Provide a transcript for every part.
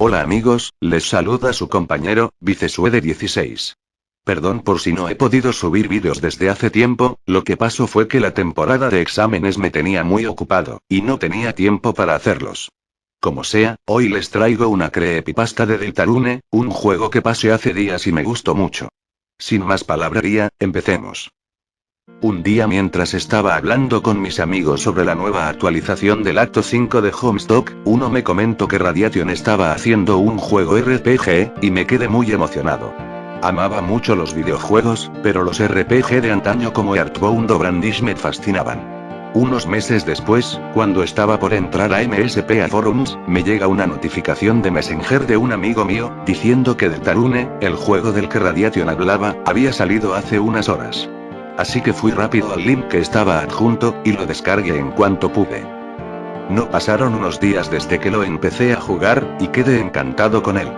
Hola amigos, les saluda su compañero, Vicesuede16. Perdón por si no he podido subir vídeos desde hace tiempo, lo que pasó fue que la temporada de exámenes me tenía muy ocupado, y no tenía tiempo para hacerlos. Como sea, hoy les traigo una creepypasta de Deltarune, un juego que pasé hace días y me gustó mucho. Sin más palabrería, empecemos. Un día mientras estaba hablando con mis amigos sobre la nueva actualización del acto 5 de Homestuck, uno me comentó que Radiation estaba haciendo un juego RPG, y me quedé muy emocionado. Amaba mucho los videojuegos, pero los RPG de antaño como Earthbound o Brandish me fascinaban. Unos meses después, cuando estaba por entrar a MSP Forums, me llega una notificación de Messenger de un amigo mío, diciendo que Deltarune, el juego del que Radiation hablaba, había salido hace unas horas. Así que fui rápido al link que estaba adjunto, y lo descargué en cuanto pude. No pasaron unos días desde que lo empecé a jugar, y quedé encantado con él.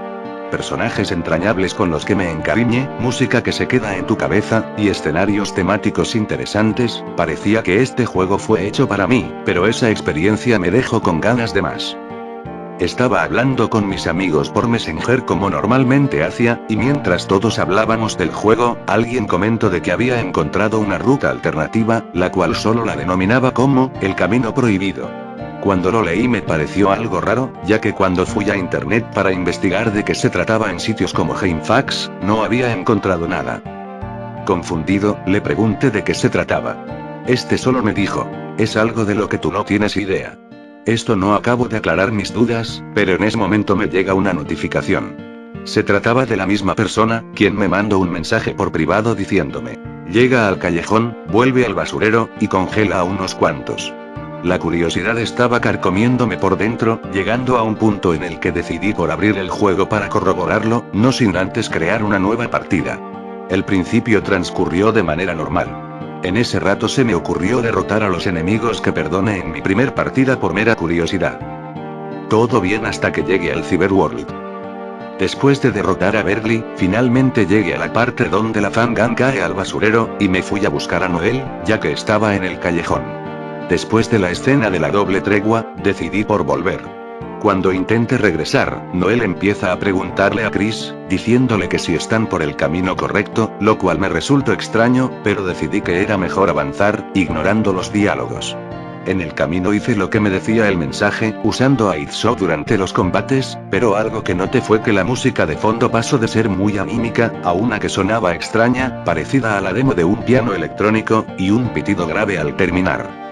Personajes entrañables con los que me encariñé, música que se queda en tu cabeza, y escenarios temáticos interesantes. Parecía que este juego fue hecho para mí, pero esa experiencia me dejó con ganas de más. Estaba hablando con mis amigos por Messenger como normalmente hacía, y mientras todos hablábamos del juego, alguien comentó de que había encontrado una ruta alternativa, la cual solo la denominaba como el camino prohibido. Cuando lo leí me pareció algo raro, ya que cuando fui a internet para investigar de qué se trataba en sitios como GameFAQs, no había encontrado nada. Confundido, le pregunté de qué se trataba. Este solo me dijo: es algo de lo que tú no tienes idea. Esto no acabo de aclarar mis dudas, pero en ese momento me llega una notificación. Se trataba de la misma persona, quien me mandó un mensaje por privado diciéndome: llega al callejón, vuelve al basurero, y congela a unos cuantos. La curiosidad estaba carcomiéndome por dentro, llegando a un punto en el que decidí por abrir el juego para corroborarlo, no sin antes crear una nueva partida. El principio transcurrió de manera normal. En ese rato se me ocurrió derrotar a los enemigos que perdoné en mi primer partida por mera curiosidad. Todo bien hasta que llegué al Cyberworld. Después de derrotar a Berly, finalmente llegué a la parte donde la Fangang cae al basurero, y me fui a buscar a Noel, ya que estaba en el callejón. Después de la escena de la doble tregua, decidí por volver. Cuando intente regresar, Noel empieza a preguntarle a Chris, diciéndole que si están por el camino correcto, lo cual me resultó extraño, pero decidí que era mejor avanzar, ignorando los diálogos. En el camino hice lo que me decía el mensaje, usando a Izzou durante los combates, pero algo que noté fue que la música de fondo pasó de ser muy anímica, a una que sonaba extraña, parecida a la demo de un piano electrónico, y un pitido grave al terminar.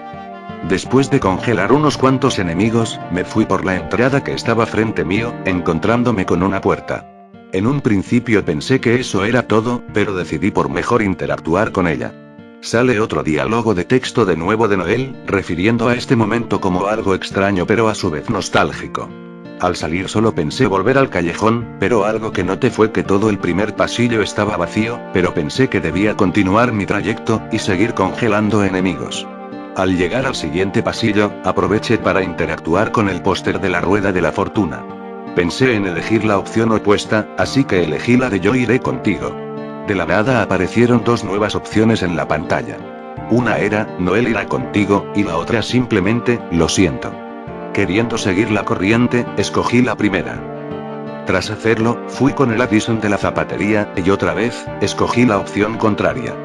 Después de congelar unos cuantos enemigos, me fui por la entrada que estaba frente mío, encontrándome con una puerta. En un principio pensé que eso era todo, pero decidí por mejor interactuar con ella. Sale otro diálogo de texto de nuevo de Noel, refiriendo a este momento como algo extraño pero a su vez nostálgico. Al salir solo pensé volver al callejón, pero algo que noté fue que todo el primer pasillo estaba vacío, pero pensé que debía continuar mi trayecto, y seguir congelando enemigos. Al llegar al siguiente pasillo, aproveché para interactuar con el póster de la Rueda de la Fortuna. Pensé en elegir la opción opuesta, así que elegí la de Yo iré contigo. De la nada aparecieron dos nuevas opciones en la pantalla. Una era, Noel irá contigo, y la otra simplemente, lo siento. Queriendo seguir la corriente, escogí la primera. Tras hacerlo, fui con el Addison de la zapatería, y otra vez, escogí la opción contraria.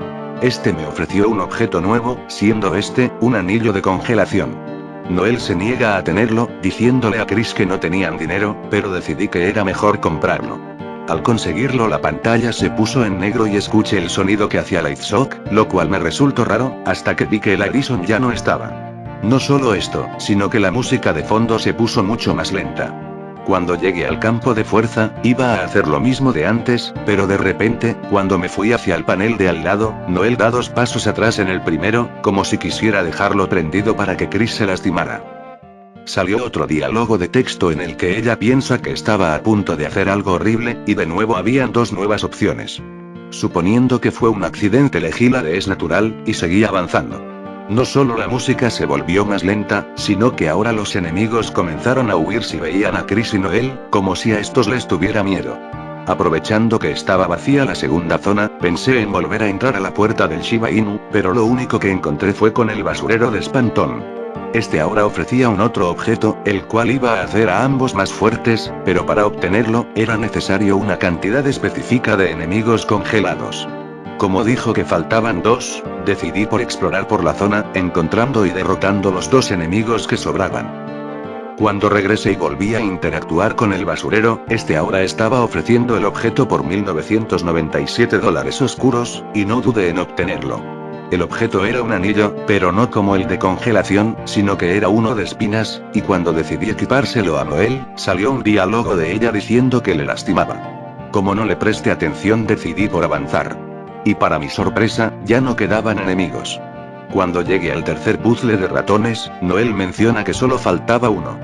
Este me ofreció un objeto nuevo, siendo este, un anillo de congelación. Noel se niega a tenerlo, diciéndole a Chris que no tenían dinero, pero decidí que era mejor comprarlo. Al conseguirlo la pantalla se puso en negro y escuché el sonido que hacía la Izzou, lo cual me resultó raro, hasta que vi que el Addison ya no estaba. No solo esto, sino que la música de fondo se puso mucho más lenta. Cuando llegué al campo de fuerza, iba a hacer lo mismo de antes, pero de repente, cuando me fui hacia el panel de al lado, Noel da 2 pasos atrás en el primero, como si quisiera dejarlo prendido para que Chris se lastimara. Salió otro diálogo de texto en el que ella piensa que estaba a punto de hacer algo horrible, y de nuevo habían 2 nuevas opciones. Suponiendo que fue un accidente elegí la de es natural, y seguí avanzando. No solo la música se volvió más lenta, sino que ahora los enemigos comenzaron a huir si veían a Chris y Noel, como si a estos les tuviera miedo. Aprovechando que estaba vacía la segunda zona, pensé en volver a entrar a la puerta del Shiba Inu, pero lo único que encontré fue con el basurero de Spanton. Este ahora ofrecía un otro objeto, el cual iba a hacer a ambos más fuertes, pero para obtenerlo, era necesario una cantidad específica de enemigos congelados. Como dijo que faltaban 2, decidí por explorar por la zona, encontrando y derrotando los 2 enemigos que sobraban. Cuando regresé y volví a interactuar con el basurero, este ahora estaba ofreciendo el objeto por $1997 oscuros, y no dudé en obtenerlo. El objeto era un anillo, pero no como el de congelación, sino que era uno de espinas, y cuando decidí equipárselo a Noel, salió un diálogo de ella diciendo que le lastimaba. Como no le presté atención, decidí por avanzar. Y para mi sorpresa, ya no quedaban enemigos. Cuando llegué al tercer puzzle de ratones, Noel menciona que solo faltaba uno.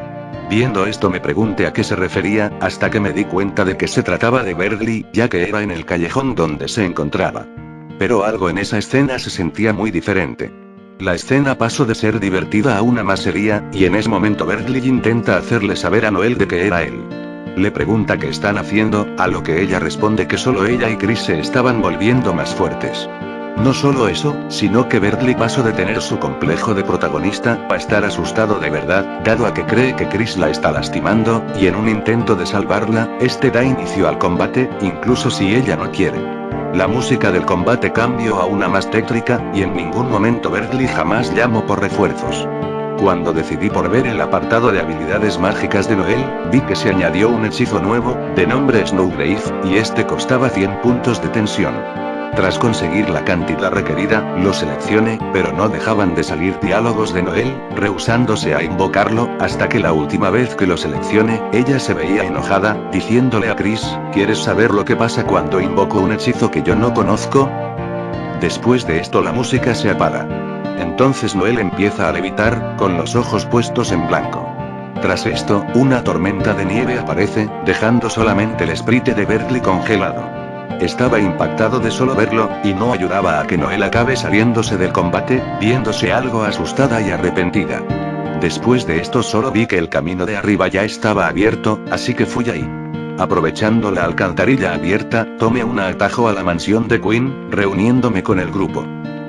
Viendo esto me pregunté a qué se refería, hasta que me di cuenta de que se trataba de Berdly, ya que era en el callejón donde se encontraba. Pero algo en esa escena se sentía muy diferente. La escena pasó de ser divertida a una más seria, y en ese momento Berdly intenta hacerle saber a Noel de que era él. Le pregunta qué están haciendo, a lo que ella responde que solo ella y Chris se estaban volviendo más fuertes. No solo eso, sino que Berdly pasó de tener su complejo de protagonista a estar asustado de verdad, dado a que cree que Chris la está lastimando, y en un intento de salvarla, este da inicio al combate, incluso si ella no quiere. La música del combate cambió a una más tétrica, y en ningún momento Berdly jamás llamó por refuerzos. Cuando decidí por ver el apartado de habilidades mágicas de Noel, vi que se añadió un hechizo nuevo, de nombre Snowgrave, y este costaba 100 puntos de tensión. Tras conseguir la cantidad requerida, lo seleccioné, pero no dejaban de salir diálogos de Noel, rehusándose a invocarlo, hasta que la última vez que lo seleccioné, ella se veía enojada, diciéndole a Chris, ¿quieres saber lo que pasa cuando invoco un hechizo que yo no conozco? Después de esto la música se apaga. Entonces Noel empieza a levitar, con los ojos puestos en blanco. Tras esto, una tormenta de nieve aparece, dejando solamente el sprite de Berdly congelado. Estaba impactado de solo verlo, y no ayudaba a que Noel acabe saliéndose del combate, viéndose algo asustada y arrepentida. Después de esto solo vi que el camino de arriba ya estaba abierto, así que fui ahí. Aprovechando la alcantarilla abierta, tomé un atajo a la mansión de Quinn, reuniéndome con el grupo.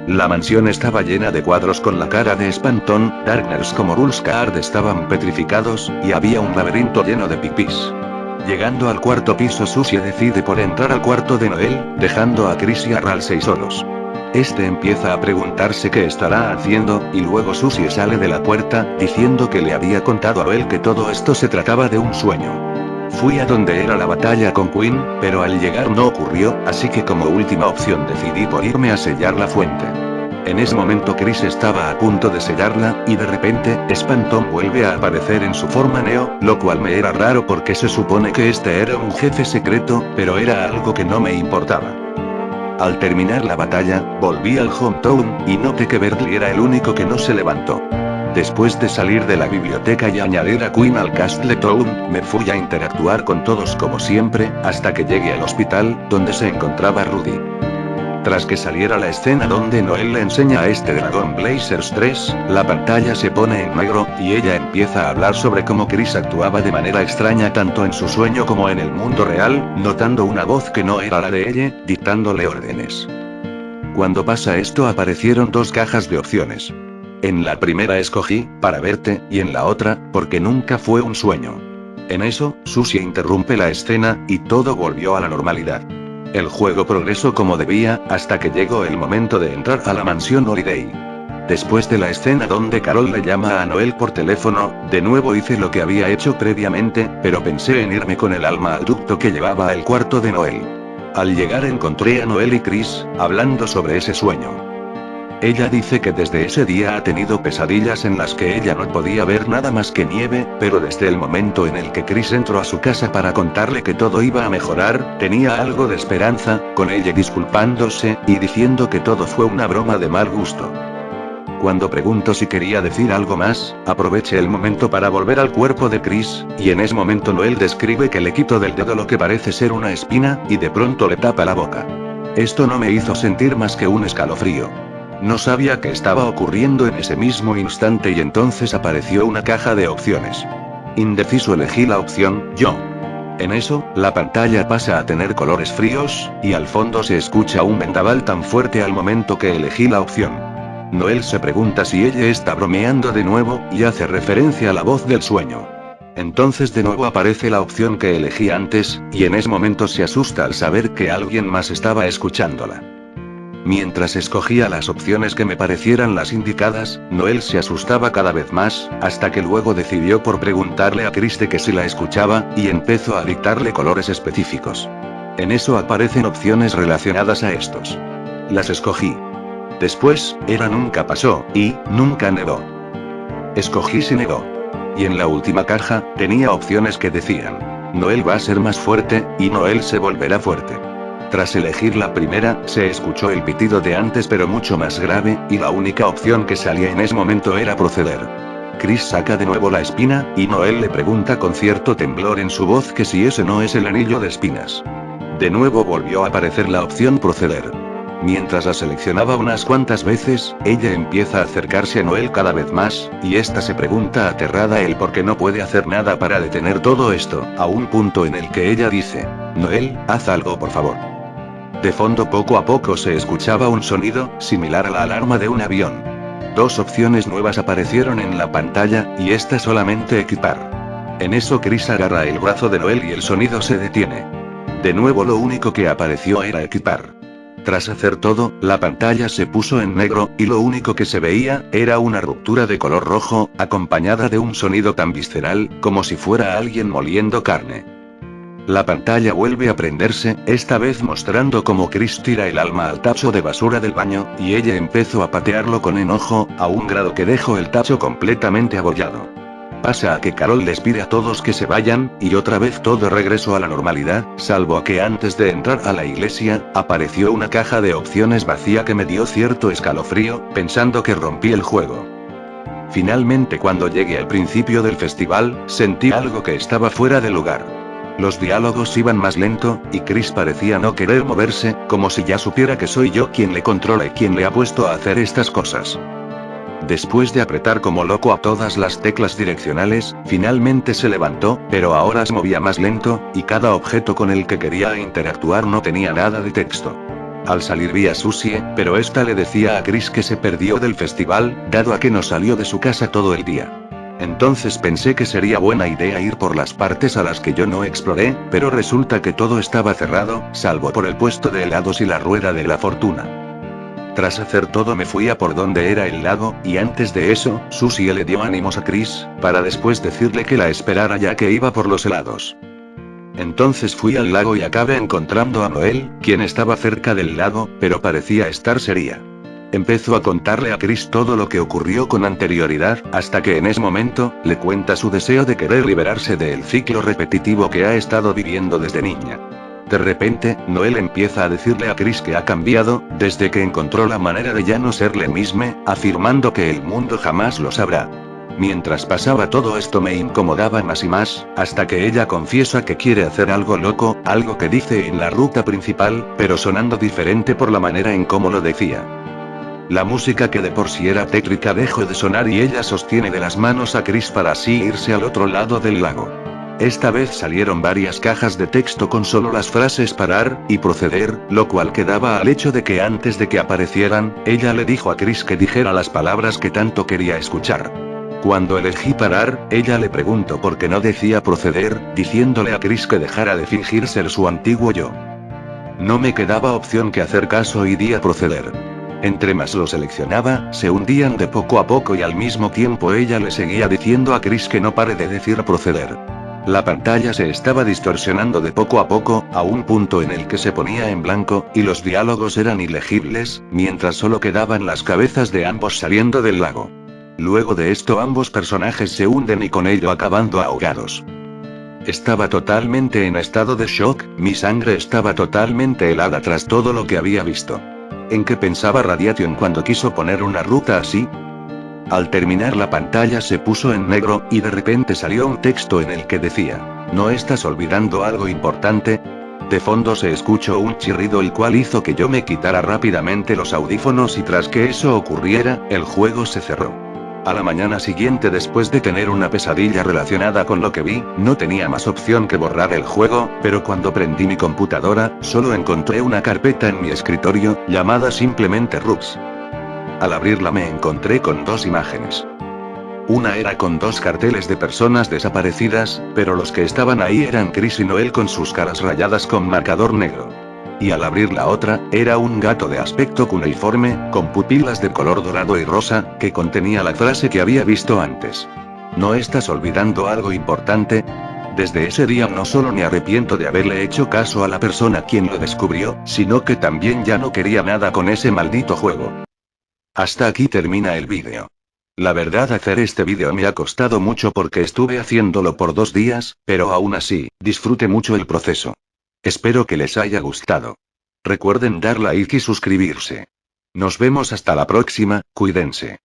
La mansión estaba llena de cuadros con la cara de Espanton, Darkners como Rulskard estaban petrificados, y había un laberinto lleno de pipís. Llegando al cuarto piso, Susie decide por entrar al cuarto de Noel, dejando a Chris y a Ralsei solos. Este empieza a preguntarse qué estará haciendo, y luego Susie sale de la puerta, diciendo que le había contado a Noel que todo esto se trataba de un sueño. Fui a donde era la batalla con Quinn, pero al llegar no ocurrió, así que como última opción decidí por irme a sellar la fuente. En ese momento Chris estaba a punto de sellarla, y de repente, Espanton vuelve a aparecer en su forma Neo, lo cual me era raro porque se supone que este era un jefe secreto, pero era algo que no me importaba. Al terminar la batalla, volví al hometown, y noté que Berdly era el único que no se levantó. Después de salir de la biblioteca y añadir a Quinn al Castletown, me fui a interactuar con todos como siempre, hasta que llegué al hospital, donde se encontraba Rudy. Tras que saliera la escena donde Noel le enseña a este Dragon Blazers 3, la pantalla se pone en negro, y ella empieza a hablar sobre cómo Chris actuaba de manera extraña tanto en su sueño como en el mundo real, notando una voz que no era la de ella, dictándole órdenes. Cuando pasa esto aparecieron 2 cajas de opciones. En la primera escogí, para verte, y en la otra, porque nunca fue un sueño. En eso, Susie interrumpe la escena, y todo volvió a la normalidad. El juego progresó como debía, hasta que llegó el momento de entrar a la mansión Holiday. Después de la escena donde Carol le llama a Noel por teléfono, de nuevo hice lo que había hecho previamente, pero pensé en irme con el alma al ducto que llevaba al cuarto de Noel. Al llegar encontré a Noel y Chris, hablando sobre ese sueño. Ella dice que desde ese día ha tenido pesadillas en las que ella no podía ver nada más que nieve, pero desde el momento en el que Chris entró a su casa para contarle que todo iba a mejorar, tenía algo de esperanza, con ella disculpándose, y diciendo que todo fue una broma de mal gusto. Cuando pregunto si quería decir algo más, aproveché el momento para volver al cuerpo de Chris, y en ese momento Noel describe que le quitó del dedo lo que parece ser una espina, y de pronto le tapa la boca. Esto no me hizo sentir más que un escalofrío. No sabía qué estaba ocurriendo en ese mismo instante y entonces apareció una caja de opciones. Indeciso elegí la opción, yo. En eso, la pantalla pasa a tener colores fríos, y al fondo se escucha un vendaval tan fuerte al momento que elegí la opción. Noel se pregunta si ella está bromeando de nuevo, y hace referencia a la voz del sueño. Entonces de nuevo aparece la opción que elegí antes, y en ese momento se asusta al saber que alguien más estaba escuchándola. Mientras escogía las opciones que me parecieran las indicadas, Noel se asustaba cada vez más, hasta que luego decidió por preguntarle a Chris de que si la escuchaba, y empezó a dictarle colores específicos. En eso aparecen opciones relacionadas a estos. Las escogí. Después, era nunca pasó, y nunca nevó. Escogí si nevó. Y en la última caja, tenía opciones que decían: Noel va a ser más fuerte, y Noel se volverá fuerte. Tras elegir la primera, se escuchó el pitido de antes pero mucho más grave, y la única opción que salía en ese momento era proceder. Chris saca de nuevo la espina, y Noel le pregunta con cierto temblor en su voz que si ese no es el anillo de espinas. De nuevo volvió a aparecer la opción proceder. Mientras la seleccionaba unas cuantas veces, ella empieza a acercarse a Noel cada vez más, y esta se pregunta aterrada el por qué no puede hacer nada para detener todo esto, a un punto en el que ella dice: Noel, haz algo por favor. De fondo poco a poco se escuchaba un sonido, similar a la alarma de un avión. Dos opciones nuevas aparecieron en la pantalla, y esta solamente equipar. En eso Chris agarra el brazo de Noel y el sonido se detiene. De nuevo lo único que apareció era equipar. Tras hacer todo, la pantalla se puso en negro, y lo único que se veía, era una ruptura de color rojo, acompañada de un sonido tan visceral, como si fuera alguien moliendo carne. La pantalla vuelve a prenderse, esta vez mostrando cómo Chris tira el alma al tacho de basura del baño, y ella empezó a patearlo con enojo, a un grado que dejó el tacho completamente abollado. Pasa a que Carol les pide a todos que se vayan, y otra vez todo regresó a la normalidad, salvo a que antes de entrar a la iglesia, apareció una caja de opciones vacía que me dio cierto escalofrío, pensando que rompí el juego. Finalmente cuando llegué al principio del festival, sentí algo que estaba fuera de lugar. Los diálogos iban más lento, y Chris parecía no querer moverse, como si ya supiera que soy yo quien le controla y quien le ha puesto a hacer estas cosas. Después de apretar como loco a todas las teclas direccionales, finalmente se levantó, pero ahora se movía más lento, y cada objeto con el que quería interactuar no tenía nada de texto. Al salir vi a Susie, pero esta le decía a Chris que se perdió del festival, dado a que no salió de su casa todo el día. Entonces pensé que sería buena idea ir por las partes a las que yo no exploré, pero resulta que todo estaba cerrado, salvo por el puesto de helados y la rueda de la fortuna. Tras hacer todo me fui a por donde era el lago, y antes de eso, Susie le dio ánimos a Chris, para después decirle que la esperara ya que iba por los helados. Entonces fui al lago y acabé encontrando a Noel, quien estaba cerca del lago, pero parecía estar seria. Empezó a contarle a Chris todo lo que ocurrió con anterioridad, hasta que en ese momento, le cuenta su deseo de querer liberarse del ciclo repetitivo que ha estado viviendo desde niña. De repente, Noel empieza a decirle a Chris que ha cambiado, desde que encontró la manera de ya no serle misma, afirmando que el mundo jamás lo sabrá. Mientras pasaba todo esto me incomodaba más y más, hasta que ella confiesa que quiere hacer algo loco, algo que dice en la ruta principal, pero sonando diferente por la manera en cómo lo decía. La música que de por sí era tétrica dejó de sonar y ella sostiene de las manos a Chris para así irse al otro lado del lago. Esta vez salieron varias cajas de texto con solo las frases parar y proceder, lo cual quedaba al hecho de que antes de que aparecieran, ella le dijo a Chris que dijera las palabras que tanto quería escuchar. Cuando elegí parar, ella le preguntó por qué no decía proceder, diciéndole a Chris que dejara de fingir ser su antiguo yo. No me quedaba opción que hacer caso y di a proceder. Entre más lo seleccionaba, se hundían de poco a poco y al mismo tiempo ella le seguía diciendo a Chris que no pare de decir proceder. La pantalla se estaba distorsionando de poco a poco, a un punto en el que se ponía en blanco, y los diálogos eran ilegibles, mientras solo quedaban las cabezas de ambos saliendo del lago. Luego de esto ambos personajes se hunden y con ello acabando ahogados. Estaba totalmente en estado de shock, mi sangre estaba totalmente helada tras todo lo que había visto. ¿En qué pensaba Radiation cuando quiso poner una ruta así? Al terminar la pantalla se puso en negro, y de repente salió un texto en el que decía: ¿no estás olvidando algo importante? De fondo se escuchó un chirrido el cual hizo que yo me quitara rápidamente los audífonos y tras que eso ocurriera, el juego se cerró. A la mañana siguiente después de tener una pesadilla relacionada con lo que vi, no tenía más opción que borrar el juego, pero cuando prendí mi computadora, solo encontré una carpeta en mi escritorio, llamada simplemente Roots. Al abrirla me encontré con dos imágenes. Una era con dos carteles de personas desaparecidas, pero los que estaban ahí eran Chris y Noel con sus caras rayadas con marcador negro. Y al abrir la otra, era un gato de aspecto cuneiforme, con pupilas de color dorado y rosa, que contenía la frase que había visto antes. ¿No estás olvidando algo importante? Desde ese día no solo me arrepiento de haberle hecho caso a la persona quien lo descubrió, sino que también ya no quería nada con ese maldito juego. Hasta aquí termina el vídeo. La verdad, hacer este vídeo me ha costado mucho porque estuve haciéndolo por 2 días, pero aún así, disfruté mucho el proceso. Espero que les haya gustado. Recuerden dar like y suscribirse. Nos vemos hasta la próxima, cuídense.